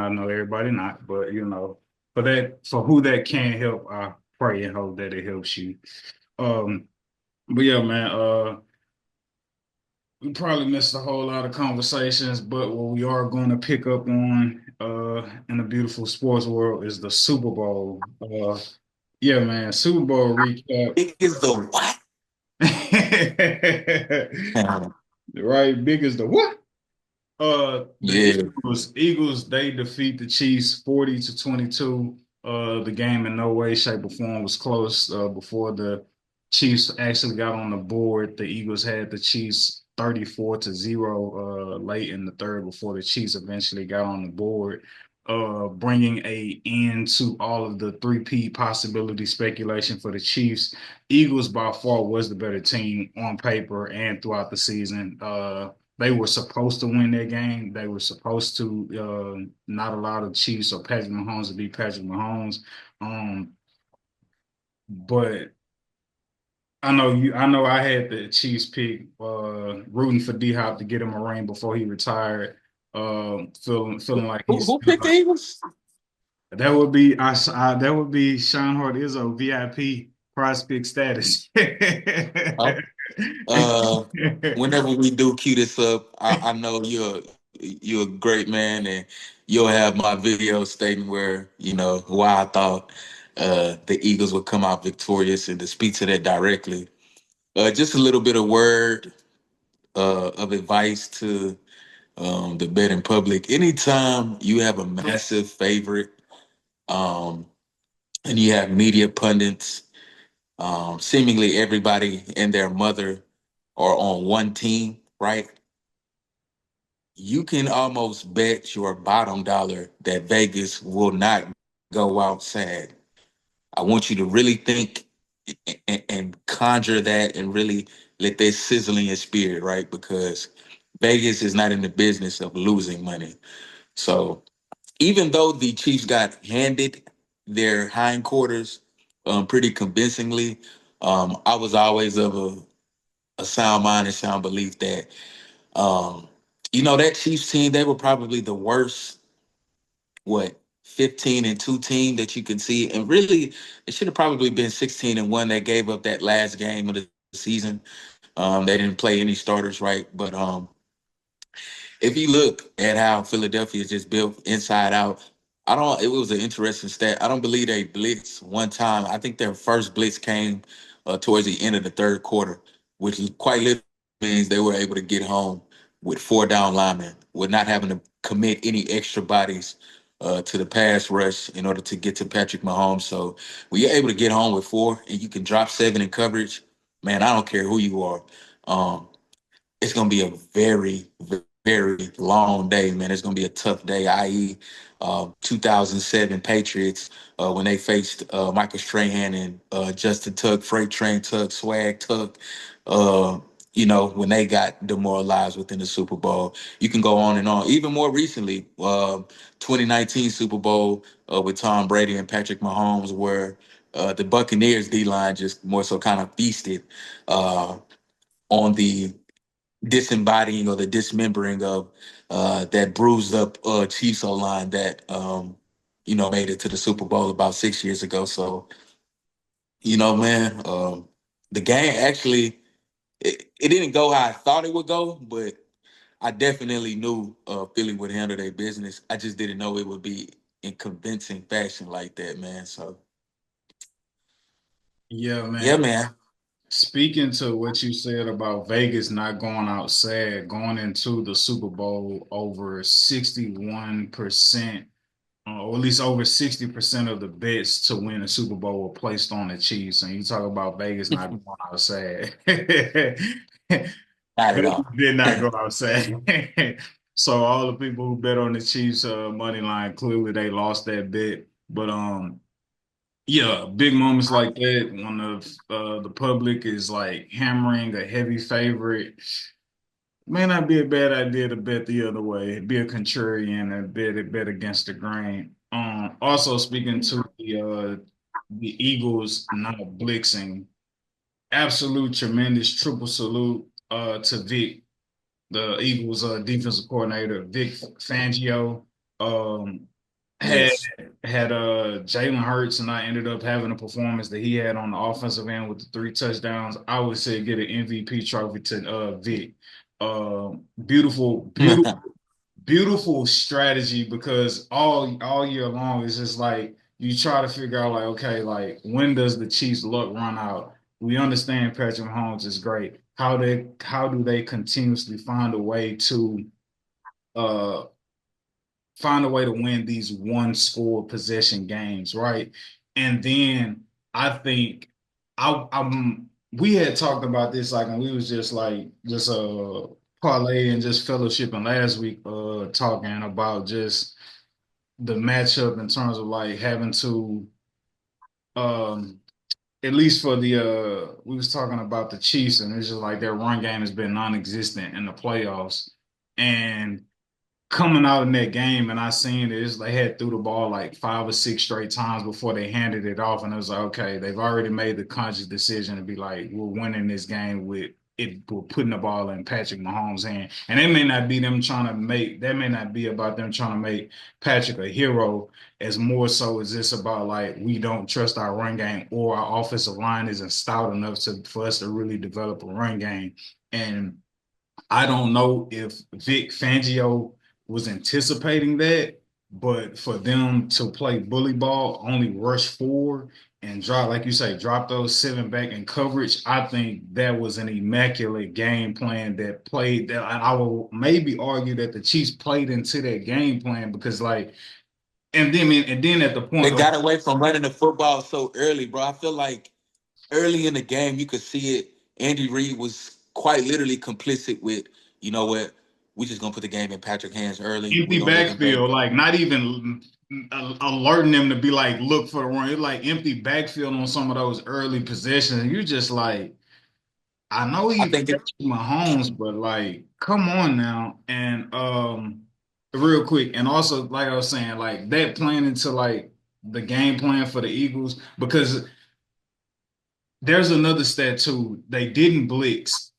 I know everybody not, but for who that can help, I pray and hope that it helps you. Um, but yeah, man, we probably missed a whole lot of conversations, but what we are going to pick up on in the beautiful sports world is the Super Bowl. Yeah, man, Super Bowl recap. It is the what? Right, big as the what? The Yeah. Eagles, they defeat the Chiefs 40-22. The game in no way, shape, or form was close. Before the Chiefs actually got on the board, the Eagles had the Chiefs 34-0 late in the third before the Chiefs eventually got on the board, bringing a end to all of the three-peat possibility speculation for the Chiefs. Eagles by far was the better team on paper and throughout the season. They were supposed to win that game. They were supposed to not allow the Chiefs or Patrick Mahomes to be Patrick Mahomes. Um, but I know I had the Chiefs pick, rooting for D Hop to get him a ring before he retired. Feeling like he's Who picked the Eagles? that would be Sean Hart Izzo VIP prize pick status. Oh, uh, whenever we do cue this up, I know you're a great man, and you'll have my video stating where why I thought the Eagles would come out victorious, and to speak to that directly. Just a little bit of word of advice to the betting public. Anytime you have a massive favorite, um, and you have media pundits, seemingly everybody and their mother are on one team, right? You can almost bet your bottom dollar that Vegas will not go outside. I want you to really think and conjure that and really let that sizzle in your spirit, right? Because Vegas is not in the business of losing money. So even though the Chiefs got handed their hindquarters pretty convincingly, I was always of a sound mind and sound belief that um, that Chiefs team, they were probably the worst, what, 15-2 team that you can see. And really, it should have probably been 16-1 that gave up that last game of the season. They didn't play any starters, right? But if you look at how Philadelphia is just built inside out, it was an interesting stat. I don't believe they blitzed one time. I think their first blitz came towards the end of the third quarter, which is quite literally means they were able to get home with four down linemen, with not having to commit any extra bodies to the pass rush in order to get to Patrick Mahomes. So when you're able to get home with four and you can drop seven in coverage, man, I don't care who you are. Um, it's going to be a very, very long day, man. It's going to be a tough day, i.e., 2007 Patriots when they faced Michael Strahan and Justin Tuck, Freight Train Tuck, Swag Tuck. Uh, when they got demoralized within the Super Bowl. You can go on and on. Even more recently, 2019 Super Bowl with Tom Brady and Patrick Mahomes, where the Buccaneers D line just more so kind of feasted on the disembodying or the dismembering of that bruised up Chiefs O line that made it to the Super Bowl about 6 years ago. So man, the game actually it didn't go how I thought it would go, but I definitely knew Philly would handle their business. I just didn't know it would be in convincing fashion like that, man. So Yeah, yeah, man. man. Speaking to what you said about Vegas not going outside, going into the Super Bowl over 61%, or at least over 60% of the bets to win the Super Bowl were placed on the Chiefs. And you talk about Vegas not going outside. Not at Vegas all. did not go outside. So all the people who bet on the Chiefs money line, clearly they lost that bet. But yeah, big moments like that when the public is like hammering a heavy favorite, may not be a bad idea to bet the other way, be a contrarian and bet against the grain. Also speaking to the Eagles not blitzing, absolute tremendous triple salute to Vic, the Eagles defensive coordinator, Vic Fangio. had Yes. had Jalen Hurts and I ended up having a performance that he had on the offensive end with the 3 touchdowns, I would say get an MVP trophy to Vic. Uh, beautiful, beautiful, beautiful strategy because all year long it's just like you try to figure out like okay like when does the Chiefs luck run out? We understand Patrick Mahomes is great. How do they continuously uh find a way to win these one score possession games, right? And then I think I'm we had talked about this like when we was just like just parlay and just fellowshipping last week talking about just the matchup in terms of like having to um at least for the we was talking about the Chiefs and it's just like their run game has been non-existent in the playoffs and coming out in that game and I seen it, they had threw the ball like 5 or 6 straight times before they handed it off, and it was like, okay, they've already made the conscious decision to be like, we're winning this game with it, we're putting the ball in Patrick Mahomes' hand, and it may not be them trying to make that may not be about them trying to make Patrick a hero, as more so as this about like we don't trust our run game or our offensive line isn't stout enough for us to really develop a run game, and I don't know if Vic Fangio was anticipating that, but for them to play bully ball, only rush forward and drop, like you say, drop those 7 back in coverage, I think that was an immaculate game plan that played that. I will maybe argue that the Chiefs played into that game plan because like, and then at the They point of got away from running the football so early, bro. I feel like early in the game, you could see it. Andy Reid was quite literally complicit with, you know what, we just gonna put the game in Patrick hands early. We're empty gonna let him bang. backfield, like not even alerting them to be like, look for the run. It's like empty backfield on some of those early possessions. And you just like, I know I he think it, Mahomes, but like, come on now. And real quick, and also like I was saying, like that playing into like the game plan for the Eagles because there's another stat too. They didn't blitz.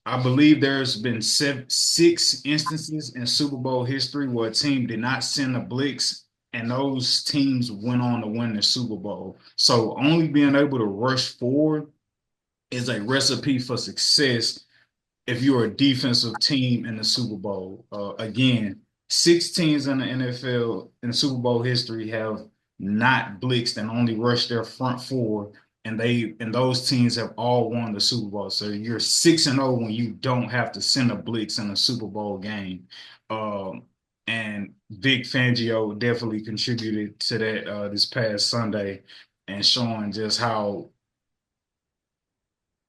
I believe there's been 6 instances in Super Bowl history where a team did not send a blitz, and those teams went on to win the Super Bowl. So only being able to rush forward is a recipe for success if you're a defensive team in the Super Bowl. Again, 6 teams in the NFL in Super Bowl history have not blitzed and only rushed their front four, and those teams have all won the Super Bowl. So you're 6-0 when you don't have to send a blitz in a Super Bowl game. Um, and Vic Fangio definitely contributed to that this past Sunday, and showing just how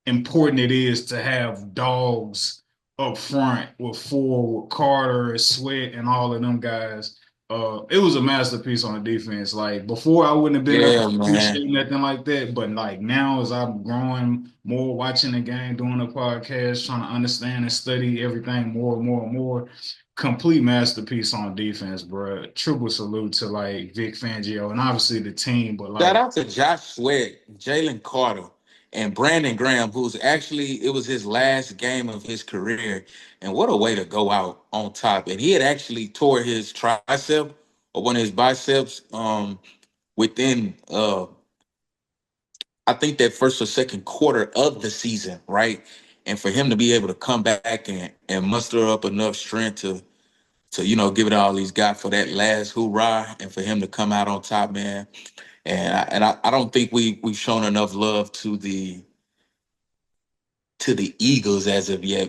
important it is to have dogs up front with Ford, with Carter, Sweat, and all of them guys. It was a masterpiece on the defense. Like before, I wouldn't have been able yeah, to man. appreciate nothing like that. But like now, as I'm growing more, watching the game, doing the podcast, trying to understand and study everything more and more and more, complete masterpiece on defense, bro. Triple salute to like Vic Fangio and obviously the team. But Shout like out to Josh Sweat, Jalen Carter, and Brandon Graham, who's actually it was his last game of his career, and what a way to go out on top. And he had actually tore his tricep or one of his biceps within I think that first or second quarter of the season, right? And for him to be able to come back and muster up enough strength to give it all he's got for that last hoorah, and for him to come out on top, man. And I don't think we've shown enough love to the Eagles as of yet.